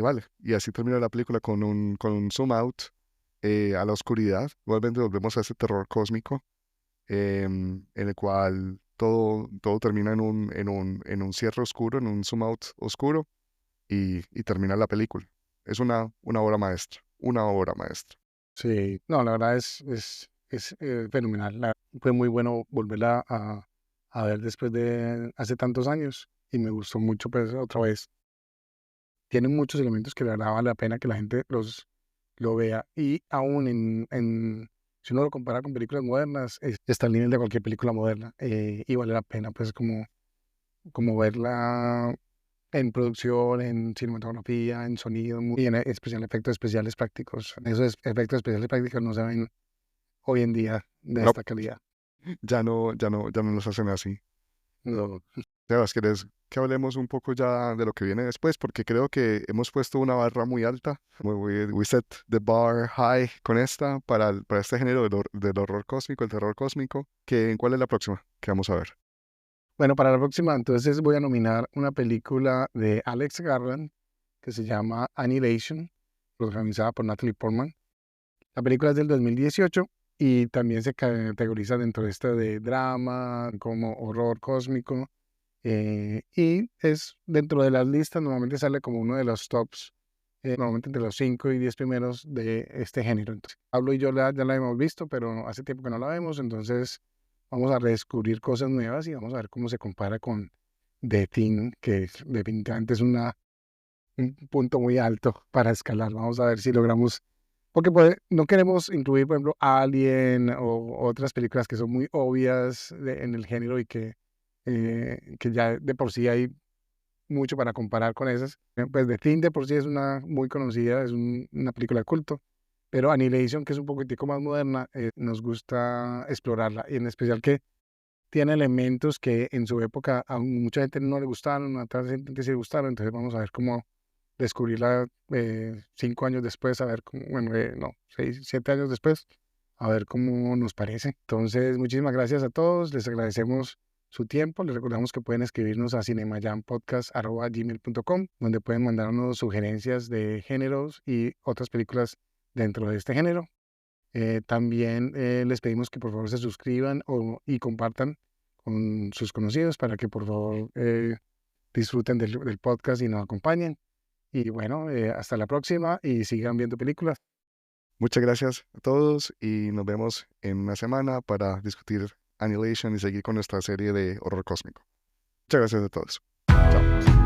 vale, y así termina la película con un zoom out a la oscuridad. Igualmente volvemos a ese terror cósmico en el cual todo termina en un cierre oscuro, en un zoom out oscuro y termina la película. Es una obra maestra, una obra maestra. Sí, no, la verdad es fenomenal. Fue muy bueno volverla a ver después de hace tantos años y me gustó mucho pues otra vez. Tiene muchos elementos que la verdad vale la pena que la gente lo vea y aún si uno lo compara con películas modernas, está al nivel de cualquier película moderna y vale la pena pues como verla en producción, en cinematografía, en sonido y en efectos especiales prácticos. Esos efectos especiales prácticos no se ven hoy en día de No, esta calidad. ya no los hacen así. No. Sebas, ¿quieres que hablemos un poco ya de lo que viene después? Porque creo que hemos puesto una barra muy alta. We set the bar high con esta para este género del horror cósmico, el terror cósmico. ¿Cuál es la próxima que vamos a ver? Bueno, para la próxima entonces voy a nominar una película de Alex Garland que se llama Annihilation, protagonizada por Natalie Portman. La película es del 2018 y también se categoriza dentro de esta de drama, como horror cósmico. Y es dentro de las listas, normalmente sale como uno de los tops, normalmente entre los 5 y 10 primeros de este género. Entonces, Pablo y yo ya la hemos visto, pero hace tiempo que no la vemos, entonces vamos a redescubrir cosas nuevas y vamos a ver cómo se compara con The Thing, que definitivamente es un punto muy alto para escalar. Vamos a ver si logramos, porque no queremos incluir, por ejemplo, Alien o otras películas que son muy obvias en el género y que ya de por sí hay mucho para comparar con esas. Pues The Thing de por sí es una muy conocida, es una película de culto, pero Annihilation, que es un poquitico más moderna, nos gusta explorarla, y en especial que tiene elementos que en su época a mucha gente no le gustaron, a otra gente sí le gustaron, entonces vamos a ver cómo descubrirla 5 años después, a ver cómo, bueno, no, 6, 7 años después, a ver cómo nos parece. Entonces, muchísimas gracias a todos, les agradecemos su tiempo, les recordamos que pueden escribirnos a cinemajampodcast@gmail.com, donde pueden mandarnos sugerencias de géneros y otras películas dentro de este género. También les pedimos que por favor se suscriban y compartan con sus conocidos para que por favor disfruten del podcast y nos acompañen. Y bueno, hasta la próxima y sigan viendo películas. Muchas gracias a todos y nos vemos en una semana para discutir Annihilation y seguir con nuestra serie de horror cósmico. Muchas gracias a todos. Chao.